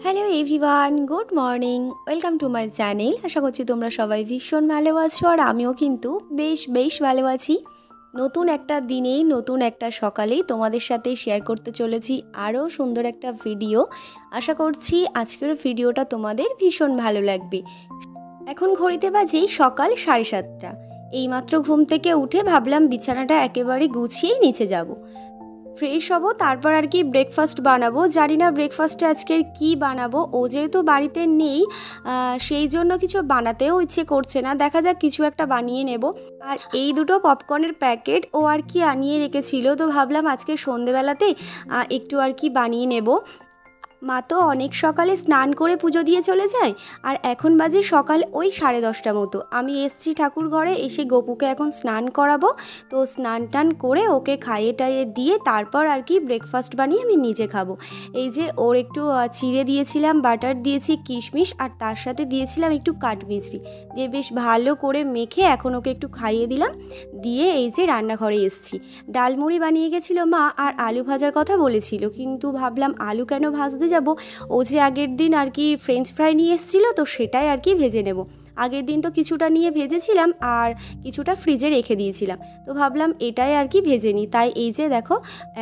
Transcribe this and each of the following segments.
Hello everyone, good morning. Welcome to my channel. আশা করছি তোমরা সবাই ভীষণ ভালো আছো, আর আমিও কিন্তু বেশ ভালো আছি। নতুন একটা দিনেই, নতুন একটা সকালেই তোমাদের সাথে শেয়ার করতে চলেছি আরও সুন্দর একটা ভিডিও। আশা করছি আজকের ভিডিওটা তোমাদের ভীষণ ভালো লাগবে। এখন ঘড়িতে বাজে সকাল 7:30। এইমাত্র ঘুম থেকে উঠে ভাবলাম বিছানাটা একেবারে গুছিয়েই নিচে যাব, ফ্রেশ হব, তারপর আর কি ব্রেকফাস্ট বানাবো। জানি না ব্রেকফাস্টে আজকের কি বানাবো। ও যেহেতু বাড়িতে নেই, সেই জন্য কিছু বানাতেও ইচ্ছে করছে না। দেখা যাক কিছু একটা বানিয়ে নেব। আর এই দুটো পপকর্নের প্যাকেট ও আর কি আনিয়ে রেখেছিল, তো ভাবলাম আজকে সন্ধেবেলাতে একটু আর কি বানিয়ে নেব। মা তো অনেক সকালে স্নান করে পুজো দিয়ে চলে যায়, আর এখন বাজে সকাল ওই 10:30 মতো। আমি এসছি ঠাকুর ঘরে, এসে গোপুকে এখন স্নান করাবো। তো স্নান টান করে ওকে খাইয়ে টাইয়ে দিয়ে তারপর আর কি ব্রেকফাস্ট বানিয়ে আমি নিজে খাবো। এই যে ওর একটু চিড়ে দিয়েছিলাম, বাটার দিয়েছি, কিশমিশ, আর তার সাথে দিয়েছিলাম একটু কাঠমিছরি দিয়ে বেশ ভালো করে মেখে এখন ওকে একটু খাইয়ে দিলাম। দিয়ে এই যে রান্নাঘরে এসছি। ডালমুড়ি বানিয়ে গেছিলো মা, আর আলু ভাজার কথা বলেছিল, কিন্তু ভাবলাম আলু কেন ভাজতে যাব। ও যে আগের দিন আর কি ফ্রেঞ্চ ফ্রাই নিয়ে এসেছিলো, তো সেটাই আর কি ভেজে নেব। আগের দিন তো কিছুটা নিয়ে ভেজেছিলাম আর কিছুটা ফ্রিজে রেখে দিয়েছিলাম, তো ভাবলাম এটাই আর কি ভেজে নিই। তাই এই যে দেখো,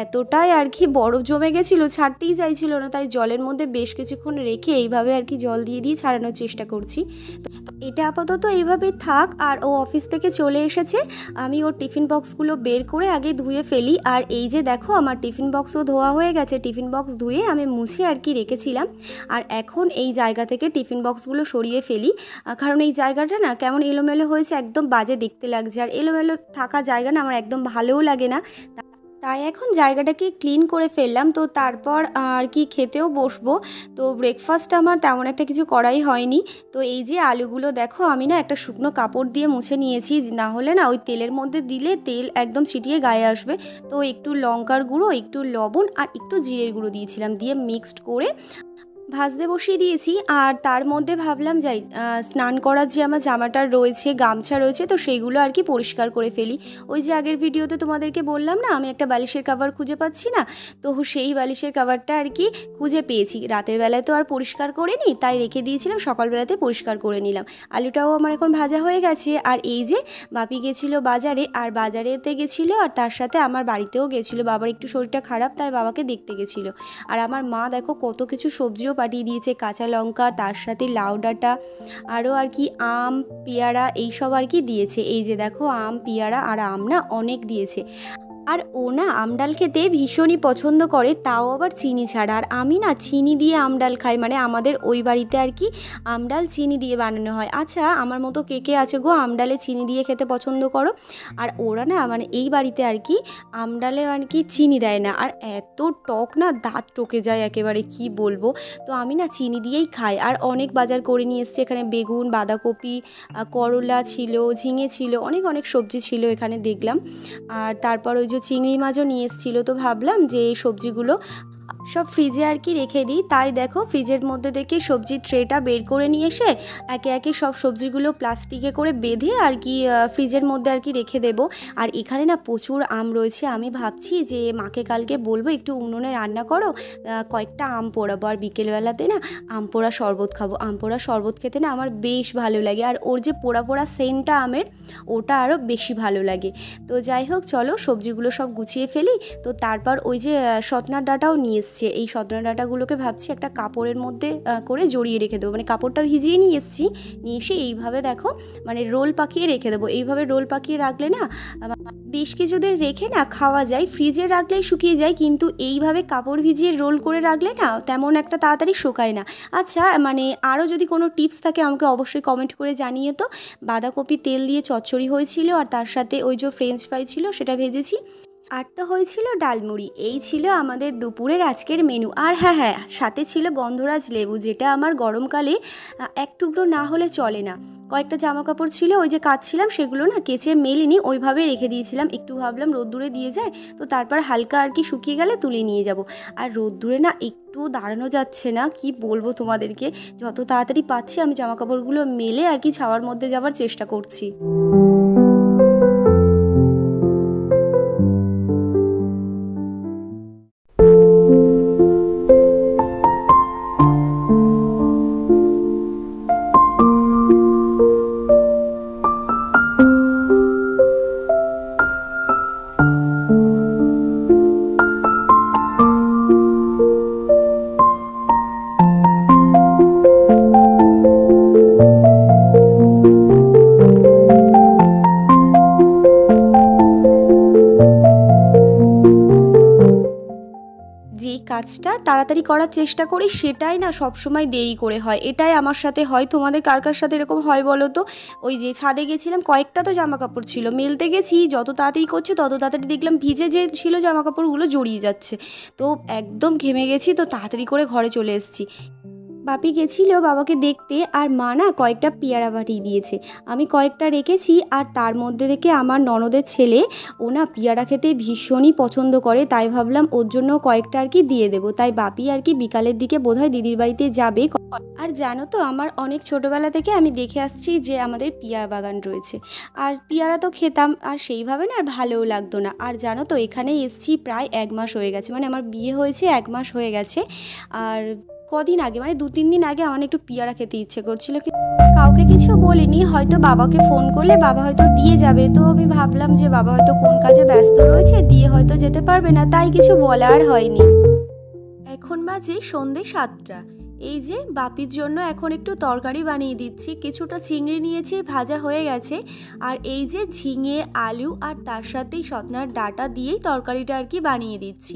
এতটাই আর কি বরফ জমে গেছিলো, ছাড়তেই চাইছিল না। তাই জলের মধ্যে বেশ কিছুক্ষণ রেখে এইভাবে আর কি জল দিয়ে দিয়ে ছাড়ানোর চেষ্টা করছি। তো এটা আপাতত এইভাবে থাক। আর ও অফিস থেকে চলে এসেছে, আমি ওর টিফিন বক্সগুলো বের করে আগে ধুয়ে ফেলি। আর এই যে দেখো, আমার টিফিন বক্সও ধোয়া হয়ে গেছে। টিফিন বক্স ধুয়ে আমি মুছে আর কি রেখেছিলাম। আর এখন এই জায়গা থেকে টিফিন বক্সগুলো সরিয়ে ফেলি, কারণ এই জায়গাটা না কেমন এলোমেলো হয়েছে, একদম বাজে দেখতে লাগছে। আর এলোমেলো থাকা জায়গা না আমার একদম ভালোও লাগে না। তাই এখন জায়গাটাকে ক্লিন করে ফেললাম। তো তারপর আর কি খেতেও বসবো। তো ব্রেকফাস্ট আমার তেমন একটা কিছু করাই হয়নি। তো এই যে আলুগুলো দেখো, আমি না একটা শুকনো কাপড় দিয়ে মুছে নিয়েছি, না হলে না ওই তেলের মধ্যে দিলে তেল একদম ছিটিয়ে গায়ে আসবে। তো একটু লঙ্কার গুঁড়ো, একটু লবণ আর একটু জিরের গুঁড়ো দিয়েছিলাম, দিয়ে মিক্সড করে ভাজতে বসিয়ে দিয়েছি। আর তার মধ্যে ভাবলাম যাই স্নান করার যে আমার জামাটা রয়েছে, গামছা রয়েছে, তো সেইগুলো আর কি পরিষ্কার করে ফেলি। ওই যে আগের ভিডিওতে তোমাদেরকে বললাম না, আমি একটা বালিশের কভার খুঁজে পাচ্ছি না, তো সেই বালিশের কভারটা আর কি খুঁজে পেয়েছি। রাতের বেলায় তো আর পরিষ্কার করিনি, তাই রেখে দিয়েছিলাম, সকালবেলাতে পরিষ্কার করে নিলাম। আলুটাও আমার এখন ভাজা হয়ে গেছে। আর এই যে বাপি গেছিলো বাজারে, আর বাজারেতে গেছিলো, আর তার সাথে আমার বাড়িতেও গেছিলো। বাবার একটু শরীরটা খারাপ, তাই বাবাকে দেখতে গেছিলো। আর আমার মা দেখো কত কিছু সবজিও পাঠিয়ে দিয়েছে, কাঁচা লঙ্কা, তার সাথে লাউ ডাঁটা, আরও আর কি আম, পেয়ারা, এইসব আর কি দিয়েছে। এই যে দেখো, আম, পেয়ারা আর আম না অনেক দিয়েছে। আর ও না আমডাল খেতে ভীষণই পছন্দ করে, তাও আবার চিনি ছাড়া। আর আমি না চিনি দিয়ে আমডাল খাই, মানে আমাদের ওই বাড়িতে আর কি আমডাল চিনি দিয়ে বানানো হয়। আচ্ছা, আমার মতো কে কে আছে গো আমডালে চিনি দিয়ে খেতে পছন্দ করো? আর ওরা না মানে এই বাড়িতে আর কি আমডালে আর কি চিনি দেয় না, আর এত টক না, দাঁত টকে যায় একেবারে, কি বলবো। তো আমি না চিনি দিয়েই খাই। আর অনেক বাজার করে নিয়ে এসছে, এখানে বেগুন, বাঁধাকপি, করলা ছিল, ঝিঙে ছিল, অনেক অনেক সবজি ছিল এখানে দেখলাম। আর তারপর ওই যে চিংড়ি মাছও নিয়ে এসেছিলো, তো ভাবলাম যে এই সবজিগুলো সব ফ্রিজে আর কি রেখে দিই। তাই দেখো, ফ্রিজের মধ্যে থেকে সবজির ট্রেটা বের করে নিয়ে এসে একে একে সব সবজিগুলো প্লাস্টিকে করে বেঁধে আর কি ফ্রিজের মধ্যে আর কি রেখে দেবো। আর এখানে না প্রচুর আম রয়েছে, আমি ভাবছি যে মাকে কালকে বলবো একটু উনুনে রান্না করো, কয়েকটা আম পোড়াবো। আর বিকেলবেলাতে না আম পোড়া শরবত খাবো। আম পোড়া শরবত খেতে না আমার বেশ ভালো লাগে, আর ওর যে পোড়া পোড়া সেন্টটা আমের, ওটা আরও বেশি ভালো লাগে। তো যাই হোক, চলো সবজিগুলো সব গুছিয়ে ফেলি। তো তারপর ওই যে সতনার ডাঁটাও নিয়ে এসছে, এই সতনা ডাঁটাগুলোকে ভাবছি একটা কাপড়ের মধ্যে করে জড়িয়ে রেখে দেবো, মানে কাপড়টা ভিজিয়ে নিয়ে এসছি, নিয়ে এসে এইভাবে দেখো মানে রোল পাকিয়ে রেখে দেবো। এইভাবে রোল পাকিয়ে রাখলে না বেশ কিছুদিন রেখে না খাওয়া যায়। ফ্রিজে রাখলেই শুকিয়ে যায়, কিন্তু এইভাবে কাপড় ভিজিয়ে রোল করে রাখলে না তেমন একটা তাড়াতাড়ি শুকায় না। আচ্ছা, মানে আরও যদি কোনো টিপস থাকে আমাকে অবশ্যই কমেন্ট করে জানিয়ে। তো বাঁধাকপি তেল দিয়ে চচ্চড়ি হয়েছিল, আর তার সাথে ওই যে ফ্রেঞ্চ ফ্রাই ছিল সেটা ভেজেছি, আর তো হয়েছিল ডালমুড়ি। এই ছিল আমাদের দুপুরের আজকের মেনু। আর হ্যাঁ, সাথে ছিল গন্ধরাজ লেবু, যেটা আমার গরমকালে এক টুকরো না হলে চলে না। কয়েকটা জামা কাপড় ছিল, ওই যে কাচছিলাম, সেগুলো না কেচে মেলিনি, ওইভাবে রেখে দিয়েছিলাম। একটু ভাবলাম রোদ্দুরে দিয়ে যায়, তো তারপর হালকা আর কি শুকিয়ে গেলে তুলে নিয়ে যাব। আর রোদ্দুরে না একটু দাঁড়ানো যাচ্ছে না, কি বলবো তোমাদেরকে। যত তাড়াতাড়ি পাচ্ছি আমি জামা কাপড়গুলো মেলে আর কি ছাওয়ার মধ্যে যাওয়ার চেষ্টা করছি। কাজটা তাড়াতাড়ি করার চেষ্টা করি, সেটাই না সবসময় দেরি করে হয়। এটাই আমার সাথে হয়। তোমাদের কার কার সাথে এরকম হয় বলো তো? ওই যে ছাদে গেছিলাম, কয়েকটা তো জামা কাপড় ছিল, মেলতে গেছি, যত তাড়াতাড়ি করছে তত তাড়াতাড়ি দেখলাম ভিজে যে ছিল জামা কাপড়গুলো জড়িয়ে যাচ্ছে। তো একদম ঘেমে গেছি, তো তাড়াতাড়ি করে ঘরে চলে এসেছি। বাপি গেছিল বাবাকে দেখতে, আর মা না কয়েকটা পেয়ারা পাঠিয়ে দিয়েছে। আমি কয়েকটা রেখেছি, আর তার মধ্যে থেকে আমার ননদের ছেলে, ও না পেয়ারা খেতে ভীষণই পছন্দ করে, তাই ভাবলাম ওর জন্য কয়েকটা আর কি দিয়ে দেবো। তাই বাপি আর কি বিকালের দিকে বোধহয় দিদির বাড়িতে যাবে। আর জানো তো, আমার অনেক ছোটোবেলা থেকে আমি দেখে আসছি যে আমাদের পেয়ারা বাগান রয়েছে, আর পেয়ারা তো খেতাম, আর সেইভাবে না আর ভালোও লাগতো না। আর জানো তো, এখানে এসছি প্রায় 1 মাস হয়ে গেছে, মানে আমার বিয়ে হয়েছে 1 মাস হয়ে গেছে। আর কদিন আগে, মানে 2-3 দিন আগে আমার একটু পেয়ারা খেতে ইচ্ছে করছিল, কাউকে কিছু বলিনি, হয়তো বাবাকে ফোন করলে বাবা হয়তো দিয়ে যাবে। তো আমি ভাবলাম যে বাবা হয়তো কোন কাজে ব্যস্ত রয়েছে, দিয়ে হয়তো যেতে পারবে না, তাই কিছু বলার হয়নি। এখন বাজে সন্ধে 7টা। এই যে বাপির জন্য এখন একটু তরকারি বানিয়ে দিচ্ছি। কিছুটা চিংড়ি নিয়েছি, ভাজা হয়ে গেছে। আর এই যে ঝিঙে, আলু আর তার সাথেই সজনার ডাঁটা দিয়েই তরকারিটা আর কি বানিয়ে দিচ্ছি।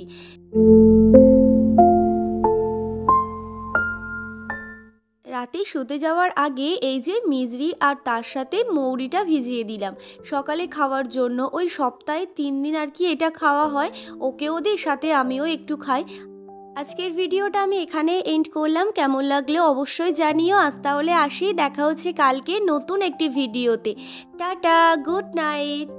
রাতে শুতে যাওয়ার আগে এই যে মিজরি আর তার সাথে মৌরিটা ভিজিয়ে দিলাম সকালে খাওয়ার জন্য। ওই সপ্তাহে 3 দিন আর কি এটা খাওয়া হয়, ওকেও দিই, সাথে আমিও একটু খাই। আজকের ভিডিওটা আমি এখানে এন্ড করলাম। কেমন লাগলো অবশ্যই জানিও। আজ তাহলে আসি, দেখা হচ্ছে কালকে নতুন একটি ভিডিওতে। Tata, good night.